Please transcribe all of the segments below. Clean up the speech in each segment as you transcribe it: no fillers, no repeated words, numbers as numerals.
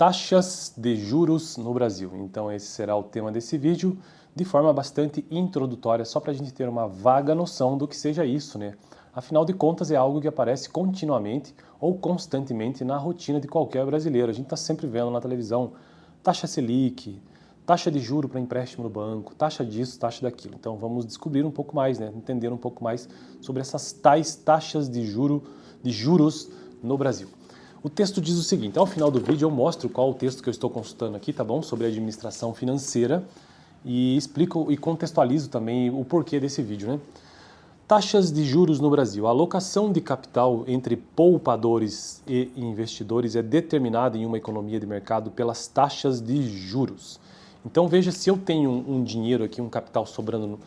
Taxas de juros no Brasil. Então esse será o tema desse vídeo, de forma bastante introdutória, só para a gente ter uma vaga noção do que seja isso, né? Afinal de contas é algo que aparece continuamente ou constantemente na rotina de qualquer brasileiro. A gente está sempre vendo na televisão taxa Selic, taxa de juro para empréstimo no banco, taxa disso, taxa daquilo. Então vamos descobrir um pouco mais, né? Entender um pouco mais sobre essas tais taxas de juros no Brasil. O texto diz o seguinte, ao final do vídeo eu mostro qual o texto que eu estou consultando aqui, tá bom? Sobre administração financeira e explico e contextualizo também o porquê desse vídeo, né? Taxas de juros no Brasil. A alocação de capital entre poupadores e investidores é determinada em uma economia de mercado pelas taxas de juros. Então veja, se eu tenho um dinheiro aqui, um capital sobrando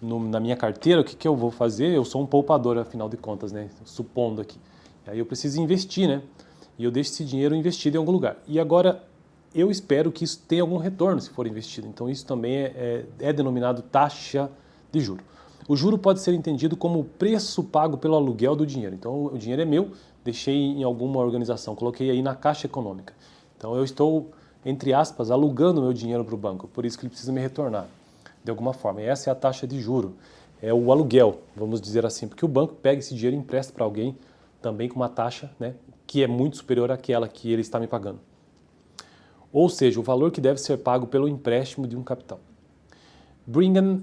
na minha carteira, o que eu vou fazer? Eu sou um poupador, afinal de contas, né? Supondo aqui. Aí eu preciso investir, né? E eu deixo esse dinheiro investido em algum lugar. E agora eu espero que isso tenha algum retorno se for investido. Então isso também é denominado taxa de juro. O juro pode ser entendido como o preço pago pelo aluguel do dinheiro. Então o dinheiro é meu, deixei em alguma organização, coloquei aí na Caixa Econômica. Então eu estou, entre aspas, alugando meu dinheiro para o banco, por isso que ele precisa me retornar de alguma forma. E essa é a taxa de juro, é o aluguel, vamos dizer assim, porque o banco pega esse dinheiro e empresta para alguém também com uma taxa, né, que é muito superior àquela que ele está me pagando. Ou seja, o valor que deve ser pago pelo empréstimo de um capital. Brigham,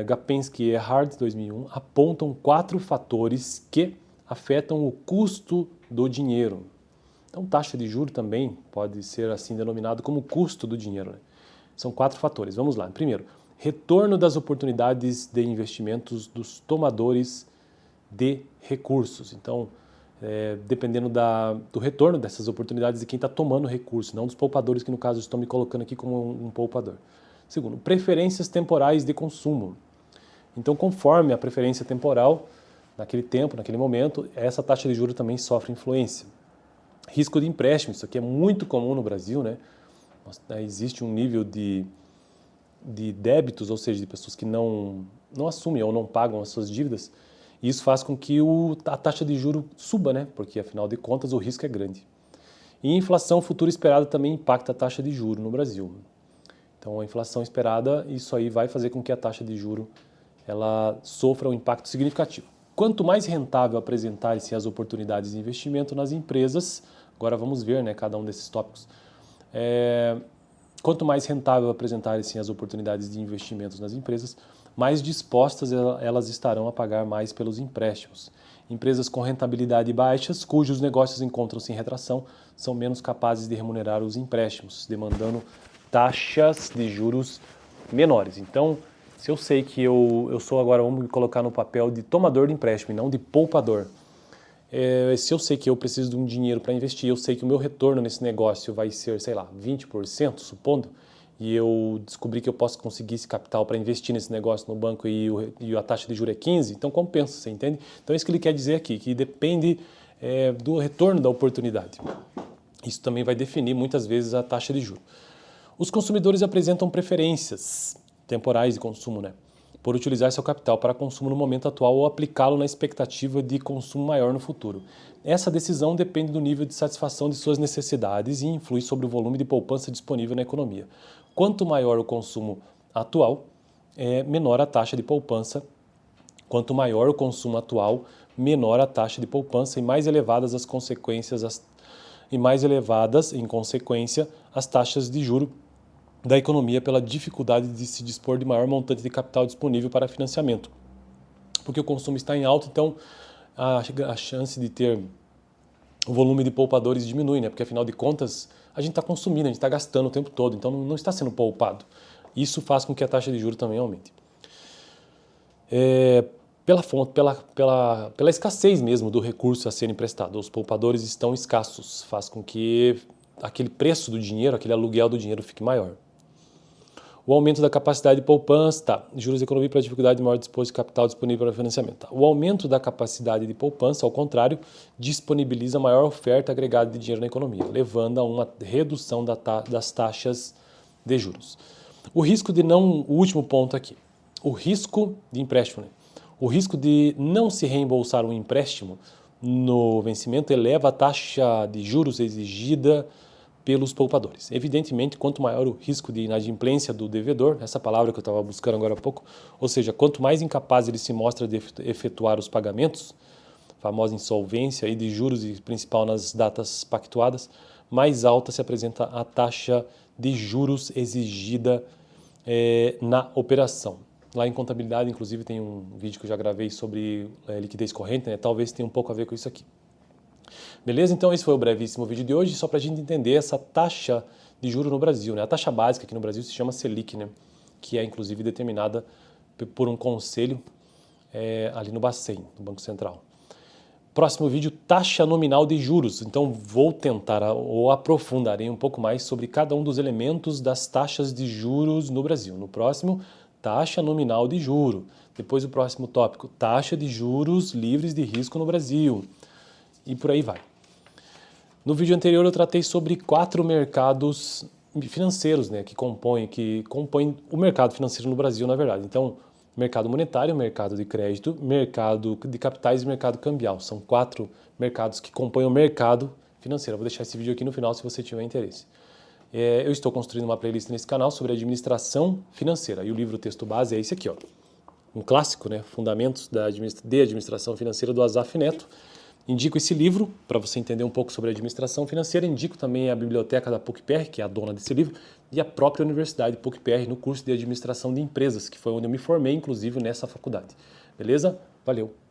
Gapenski e Erhard, 2001, apontam 4 fatores que afetam o custo do dinheiro. Então, taxa de juros também pode ser assim denominado como custo do dinheiro, né? São 4 fatores. Vamos lá. Primeiro, retorno das oportunidades de investimentos dos tomadores de recursos. Então, dependendo do retorno dessas oportunidades de quem está tomando recurso, não dos poupadores, que no caso estão me colocando aqui como um poupador. Segundo, preferências temporais de consumo. Então, conforme a preferência temporal, naquele tempo, naquele momento, essa taxa de juros também sofre influência. Risco de empréstimo, isso aqui é muito comum no Brasil, né? Existe um nível de débitos, ou seja, de pessoas que não assumem ou não pagam as suas dívidas, e isso faz com que a taxa de juros suba, né? Porque, afinal de contas, o risco é grande. E a inflação futura esperada também impacta a taxa de juros no Brasil. Então, a inflação esperada, isso aí vai fazer com que a taxa de juros ela sofra um impacto significativo. Quanto mais rentável apresentarem-se as oportunidades de investimento nas empresas, agora vamos ver, né, cada um desses tópicos, quanto mais rentável apresentarem-se as oportunidades de investimentos nas empresas, mais dispostas elas estarão a pagar mais pelos empréstimos. Empresas com rentabilidade baixas, cujos negócios encontram-se em retração, são menos capazes de remunerar os empréstimos, demandando taxas de juros menores. Então, se eu sei que eu sou agora, vamos me colocar no papel de tomador de empréstimo e não de poupador, se eu sei que eu preciso de um dinheiro para investir, eu sei que o meu retorno nesse negócio vai ser, sei lá, 20%, supondo, e eu descobri que eu posso conseguir esse capital para investir nesse negócio no banco e a taxa de juros é 15%, então compensa, você entende? Então é isso que ele quer dizer aqui, que depende do retorno da oportunidade. Isso também vai definir muitas vezes a taxa de juros. Os consumidores apresentam preferências temporais de consumo, né, por utilizar seu capital para consumo no momento atual ou aplicá-lo na expectativa de consumo maior no futuro. Essa decisão depende do nível de satisfação de suas necessidades e influi sobre o volume de poupança disponível na economia. Quanto maior o consumo atual, menor a taxa de poupança. Quanto maior o consumo atual, menor a taxa de poupança e mais elevadas as consequências, em consequência, as taxas de juros da economia pela dificuldade de se dispor de maior montante de capital disponível para financiamento. Porque o consumo está em alta, então a chance de ter o volume de poupadores diminui, né? Porque afinal de contas a gente está consumindo, a gente está gastando o tempo todo, então não está sendo poupado. Isso faz com que a taxa de juros também aumente. Pela escassez mesmo do recurso a ser emprestado, os poupadores estão escassos, faz com que aquele preço do dinheiro, aquele aluguel do dinheiro fique maior. O aumento da capacidade de poupança, juros da economia pela dificuldade de maior disposto de capital disponível para financiamento. O aumento da capacidade de poupança, ao contrário, disponibiliza maior oferta agregada de dinheiro na economia, levando a uma redução das taxas de juros. O último ponto aqui, o risco de empréstimo, né? O risco de não se reembolsar um empréstimo no vencimento eleva a taxa de juros exigida pelos poupadores. Evidentemente, quanto maior o risco de inadimplência do devedor, essa palavra que eu estava buscando agora há pouco, ou seja, quanto mais incapaz ele se mostra de efetuar os pagamentos, famosa insolvência e de juros e principal nas datas pactuadas, mais alta se apresenta a taxa de juros exigida na operação. Lá em contabilidade, inclusive, tem um vídeo que eu já gravei sobre liquidez corrente, né? Talvez tenha um pouco a ver com isso aqui. Beleza? Então esse foi o brevíssimo vídeo de hoje, só para a gente entender essa taxa de juros no Brasil, né? A taxa básica aqui no Brasil se chama Selic, né? Que é inclusive determinada por um conselho ali no Bacen, no Banco Central. Próximo vídeo, taxa nominal de juros. Então vou tentar ou aprofundarei um pouco mais sobre cada um dos elementos das taxas de juros no Brasil. No próximo, taxa nominal de juro. Depois o próximo tópico, taxa de juros livres de risco no Brasil. E por aí vai. No vídeo anterior eu tratei sobre 4 mercados financeiros, né, que compõem o mercado financeiro no Brasil, na verdade. Então, mercado monetário, mercado de crédito, mercado de capitais e mercado cambial. São 4 mercados que compõem o mercado financeiro. Eu vou deixar esse vídeo aqui no final se você tiver interesse. Eu estou construindo uma playlist nesse canal sobre administração financeira. E o livro texto base é esse aqui, ó. Um clássico, né? Fundamentos de administração financeira do Asaf Neto. Indico esse livro para você entender um pouco sobre administração financeira. Indico também a biblioteca da PUC-PR, que é a dona desse livro, e a própria Universidade PUC-PR no curso de administração de empresas, que foi onde eu me formei, inclusive, nessa faculdade. Beleza? Valeu!